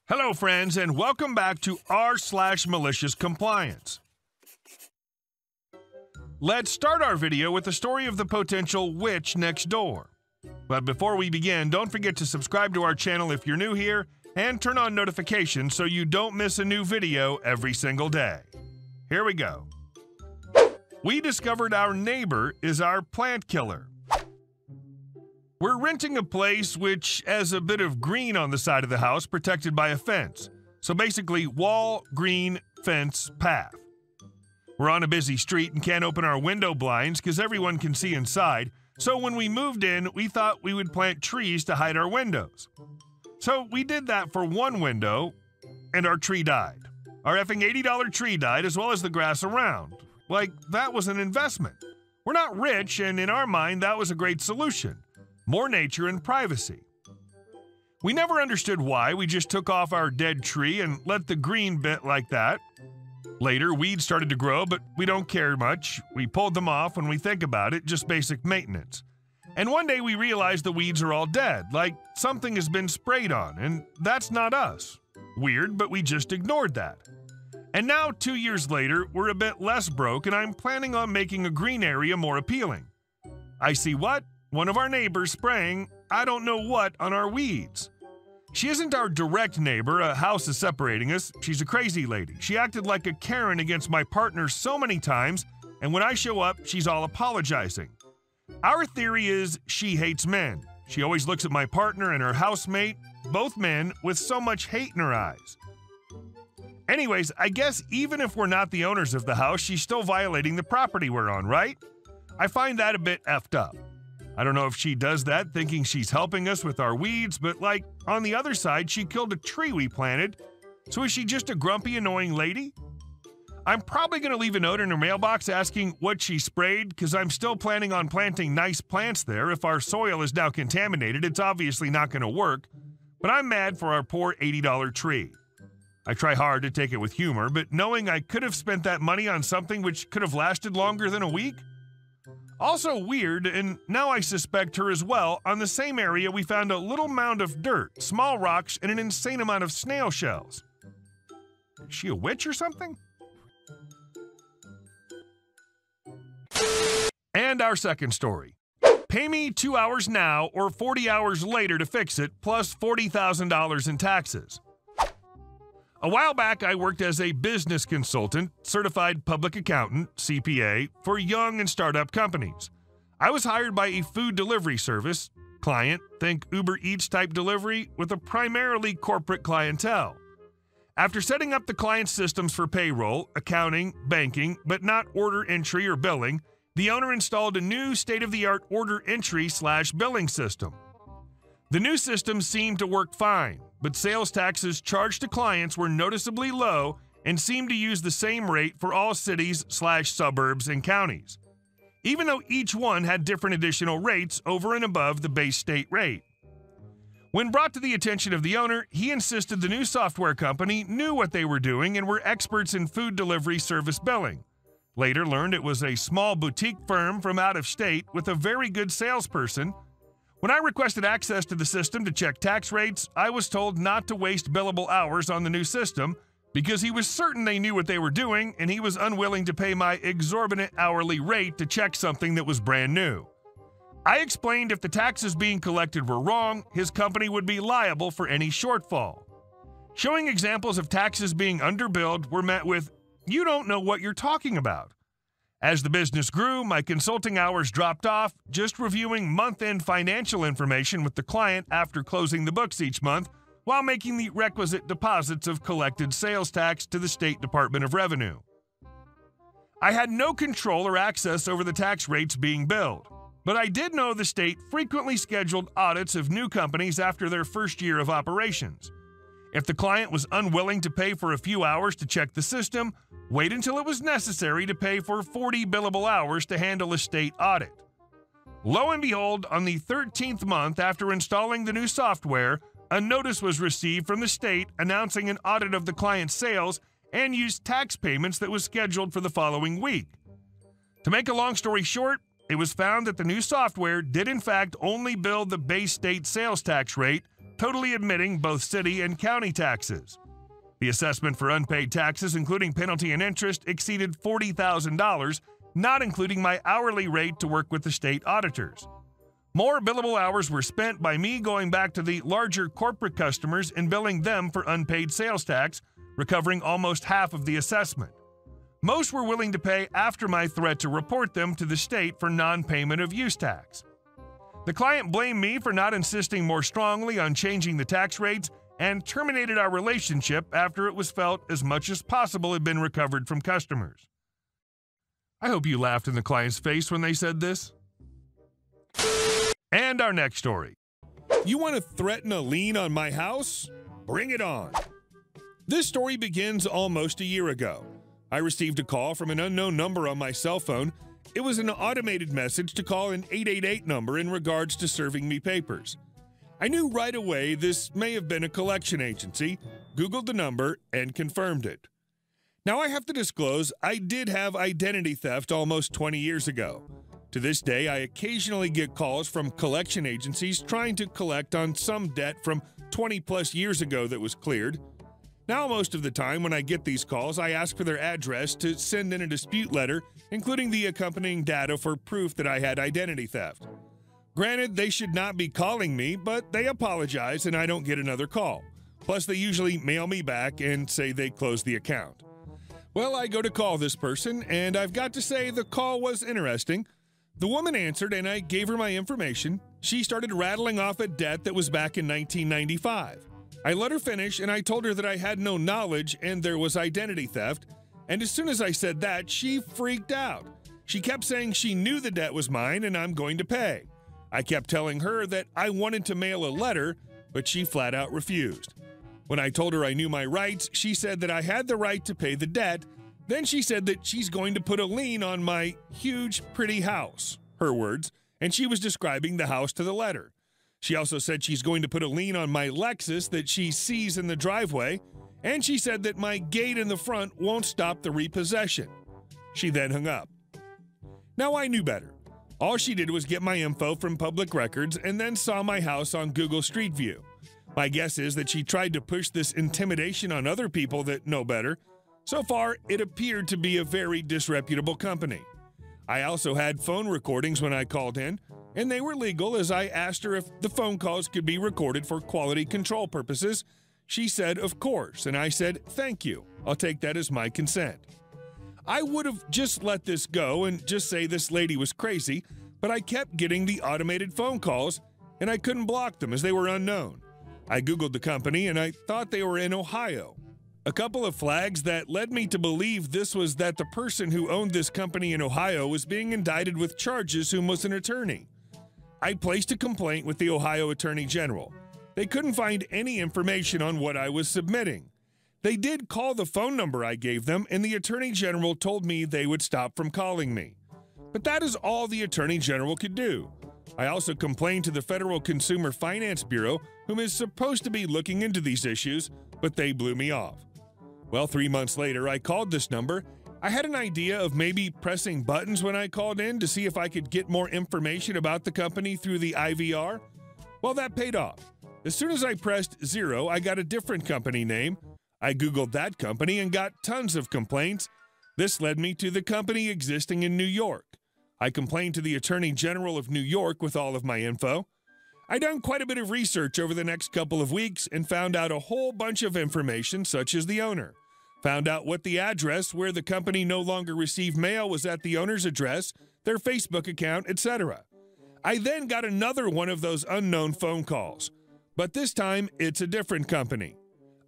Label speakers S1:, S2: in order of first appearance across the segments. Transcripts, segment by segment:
S1: Hello, friends, and welcome back to r/MaliciousCompliance. Let's start our video with the story of the potential witch next door. But before we begin, don't forget to subscribe to our channel if you're new here, and turn on notifications so you don't miss a new video every single day. Here we go. We discovered our neighbor is our plant killer. We're renting a place which has a bit of green on the side of the house protected by a fence. So basically, wall, green, fence, path. We're on a busy street and can't open our window blinds because everyone can see inside. So when we moved in, we thought we would plant trees to hide our windows. So we did that for one window, and our tree died. Our effing $80 tree died, as well as the grass around. Like, that was an investment. We're not rich, and in our mind, that was a great solution. More nature and privacy. We never understood why. We just took off our dead tree and let the green bit like that. Later, weeds started to grow, but we don't care much. We pulled them off when we think about it, just basic maintenance. And one day we realized the weeds are all dead, like something has been sprayed on, and that's not us. Weird, but we just ignored that. And now, 2 years later, we're a bit less broke, and I'm planning on making a green area more appealing. I see what? One of our neighbors spraying, I don't know what, on our weeds. She isn't our direct neighbor, a house is separating us. She's a crazy lady. She acted like a Karen against my partner so many times, and when I show up, she's all apologizing. Our theory is she hates men. She always looks at my partner and her housemate, both men, with so much hate in her eyes. Anyways, I guess even if we're not the owners of the house, she's still violating the property we're on, right? I find that a bit effed up. I don't know if she does that thinking she's helping us with our weeds, but like, on the other side, she killed a tree we planted. So is she just a grumpy, annoying lady? I'm probably going to leave a note in her mailbox asking what she sprayed, because I'm still planning on planting nice plants there. If our soil is now contaminated, it's obviously not going to work. But I'm mad for our poor $80 tree. I try hard to take it with humor, but knowing I could have spent that money on something which could have lasted longer than a week? Also weird, and now I suspect her as well, on the same area we found a little mound of dirt, small rocks, and an insane amount of snail shells. Is she a witch or something? And our second story. Pay me 2 hours now or 40 hours later to fix it, plus $40,000 in taxes. A while back, I worked as a business consultant, certified public accountant, CPA, for young and startup companies. I was hired by a food delivery service, client, think Uber Eats type delivery, with a primarily corporate clientele. After setting up the client's systems for payroll, accounting, banking, but not order entry or billing, the owner installed a new state-of-the-art order entry/billing system. The new system seemed to work fine, but sales taxes charged to clients were noticeably low and seemed to use the same rate for all cities/suburbs and counties, even though each one had different additional rates over and above the base state rate. When brought to the attention of the owner, he insisted the new software company knew what they were doing and were experts in food delivery service billing. Later learned it was a small boutique firm from out of state with a very good salesperson. When I requested access to the system to check tax rates, I was told not to waste billable hours on the new system because he was certain they knew what they were doing and he was unwilling to pay my exorbitant hourly rate to check something that was brand new. I explained if the taxes being collected were wrong, his company would be liable for any shortfall. Showing examples of taxes being underbilled were met with, "You don't know what you're talking about." As the business grew, my consulting hours dropped off, just reviewing month-end financial information with the client after closing the books each month, while making the requisite deposits of collected sales tax to the State Department of Revenue. I had no control or access over the tax rates being billed, but I did know the state frequently scheduled audits of new companies after their first year of operations. If the client was unwilling to pay for a few hours to check the system, wait until it was necessary to pay for 40 billable hours to handle a state audit. Lo and behold, on the 13th month after installing the new software, a notice was received from the state announcing an audit of the client's sales and used tax payments that was scheduled for the following week. To make a long story short, it was found that the new software did in fact only bill the base state sales tax rate, totally admitting both city and county taxes. The assessment for unpaid taxes, including penalty and interest, exceeded $40,000, not including my hourly rate to work with the state auditors. More billable hours were spent by me going back to the larger corporate customers and billing them for unpaid sales tax, recovering almost half of the assessment. Most were willing to pay after my threat to report them to the state for non-payment of use tax. The client blamed me for not insisting more strongly on changing the tax rates and terminated our relationship after it was felt as much as possible had been recovered from customers. I hope you laughed in the client's face when they said this. And our next story. You want to threaten a lien on my house? Bring it on. This story begins almost a year ago. I received a call from an unknown number on my cell phone. It was an automated message to call an 888 number in regards to serving me papers. I knew right away this may have been a collection agency, Googled the number, and confirmed it. Now I have to disclose, I did have identity theft almost 20 years ago. To this day, I occasionally get calls from collection agencies trying to collect on some debt from 20 plus years ago that was cleared. Now, most of the time when I get these calls, I ask for their address to send in a dispute letter, including the accompanying data for proof that I had identity theft. Granted, they should not be calling me, but they apologize and I don't get another call. Plus, they usually mail me back and say they closed the account. Well, I go to call this person, and I've got to say the call was interesting. The woman answered, and I gave her my information. She started rattling off a debt that was back in 1995. I let her finish, and I told her that I had no knowledge and there was identity theft, and as soon as I said that, she freaked out. She kept saying she knew the debt was mine and I'm going to pay. I kept telling her that I wanted to mail a letter, but she flat out refused. When I told her I knew my rights, she said that I had the right to pay the debt. Then she said that she's going to put a lien on my huge, pretty house, her words, and she was describing the house to the letter. She also said she's going to put a lien on my Lexus that she sees in the driveway, and she said that my gate in the front won't stop the repossession. She then hung up. Now I knew better. All she did was get my info from public records and then saw my house on Google Street View. My guess is that she tried to push this intimidation on other people that know better. So far, it appeared to be a very disreputable company. I also had phone recordings when I called in, and they were legal as I asked her if the phone calls could be recorded for quality control purposes. She said, of course, and I said, thank you. I'll take that as my consent. I would have just let this go and just say this lady was crazy, but I kept getting the automated phone calls, and I couldn't block them as they were unknown. I Googled the company, and I thought they were in Ohio. A couple of flags that led me to believe this was that the person who owned this company in Ohio was being indicted with charges whom was an attorney. I placed a complaint with the Ohio Attorney General. They couldn't find any information on what I was submitting. They did call the phone number I gave them, and the Attorney General told me they would stop from calling me. But that is all the Attorney General could do. I also complained to the Federal Consumer Finance Bureau, whom is supposed to be looking into these issues, but they blew me off. Well, 3 months later, I called this number. I had an idea of maybe pressing buttons when I called in to see if I could get more information about the company through the IVR. Well, that paid off. As soon as I pressed 0, I got a different company name. I Googled that company and got tons of complaints. This led me to the company existing in New York. I complained to the Attorney General of New York with all of my info. I done quite a bit of research over the next couple of weeks and found out a whole bunch of information, such as the owner. Found out what the address where the company no longer received mail was at the owner's address, their Facebook account, etc. I then got another one of those unknown phone calls. But this time, it's a different company.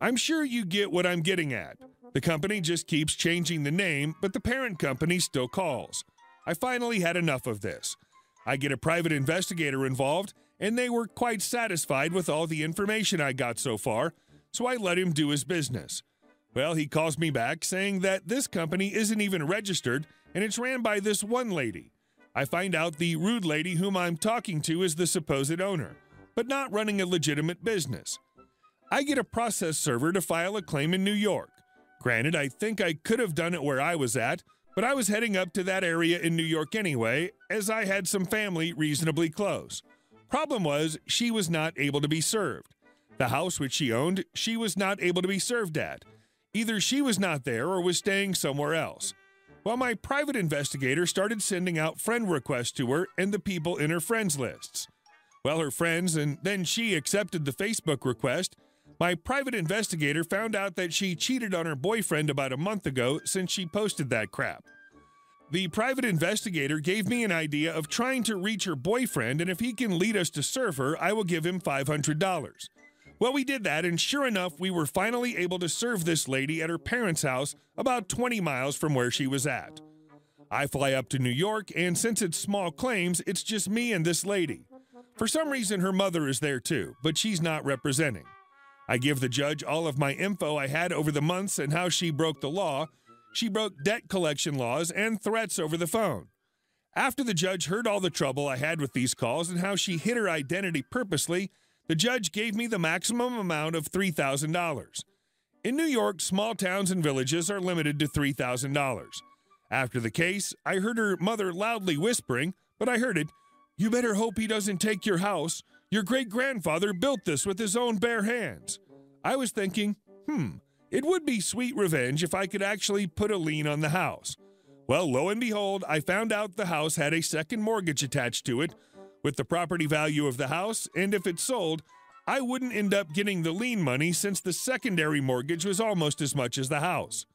S1: I'm sure you get what I'm getting at. The company just keeps changing the name, but the parent company still calls. I finally had enough of this. I get a private investigator involved, and they were quite satisfied with all the information I got so far, so I let him do his business. Well, he calls me back saying that this company isn't even registered, and it's ran by this one lady. I find out the rude lady whom I'm talking to is the supposed owner, but not running a legitimate business. I get a process server to file a claim in New York. Granted, I think I could have done it where I was at, but I was heading up to that area in New York anyway, as I had some family reasonably close. Problem was, she was not able to be served. The house which she owned, she was not able to be served at. Either she was not there or was staying somewhere else. Well, my private investigator started sending out friend requests to her and the people in her friends lists. Well, her friends and then she accepted the Facebook request. My private investigator found out that she cheated on her boyfriend about a month ago since she posted that crap. The private investigator gave me an idea of trying to reach her boyfriend, and if he can lead us to serve her, I will give him $500. Well, we did that, and sure enough, we were finally able to serve this lady at her parents' house about 20 miles from where she was at. I fly up to New York, and since it's small claims, it's just me and this lady. For some reason, her mother is there too, but she's not representing. I give the judge all of my info I had over the months and how she broke the law. She broke debt collection laws and threats over the phone. After the judge heard all the trouble I had with these calls and how she hid her identity purposely, the judge gave me the maximum amount of $3,000. In New York, small towns and villages are limited to $3,000. After the case, I heard her mother loudly whispering, but I heard it, "You better hope he doesn't take your house. Your great-grandfather built this with his own bare hands." I was thinking, it would be sweet revenge if I could actually put a lien on the house. Well, lo and behold, I found out the house had a second mortgage attached to it with the property value of the house, and if it sold, I wouldn't end up getting the lien money since the secondary mortgage was almost as much as the house.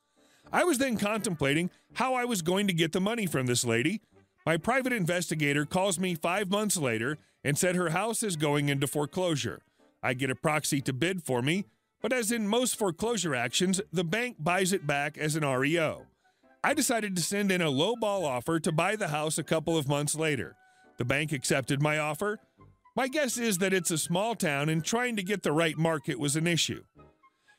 S1: I was then contemplating how I was going to get the money from this lady. My private investigator calls me 5 months later and said her house is going into foreclosure. I get a proxy to bid for me, but as in most foreclosure actions, the bank buys it back as an REO. I decided to send in a lowball offer to buy the house a couple of months later. The bank accepted my offer. My guess is that it's a small town and trying to get the right market was an issue.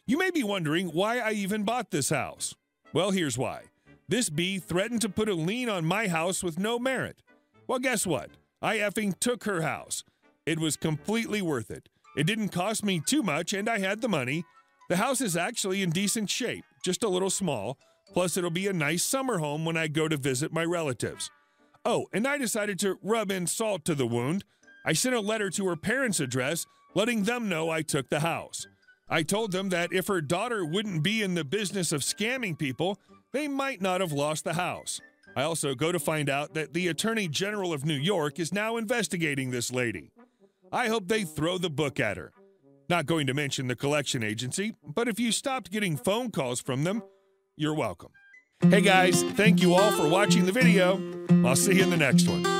S1: You may be wondering why I even bought this house. Well, here's why. This bee threatened to put a lien on my house with no merit. Well, guess what? I effing took her house. It was completely worth it. It didn't cost me too much, and I had the money. The house is actually in decent shape, just a little small, plus it'll be a nice summer home when I go to visit my relatives. Oh, and I decided to rub in salt to the wound. I sent a letter to her parents' address, letting them know I took the house. I told them that if her daughter wouldn't be in the business of scamming people, they might not have lost the house. I also go to find out that the Attorney General of New York is now investigating this lady. I hope they throw the book at her. Not going to mention the collection agency, but if you stopped getting phone calls from them, you're welcome. Hey guys, thank you all for watching the video. I'll see you in the next one.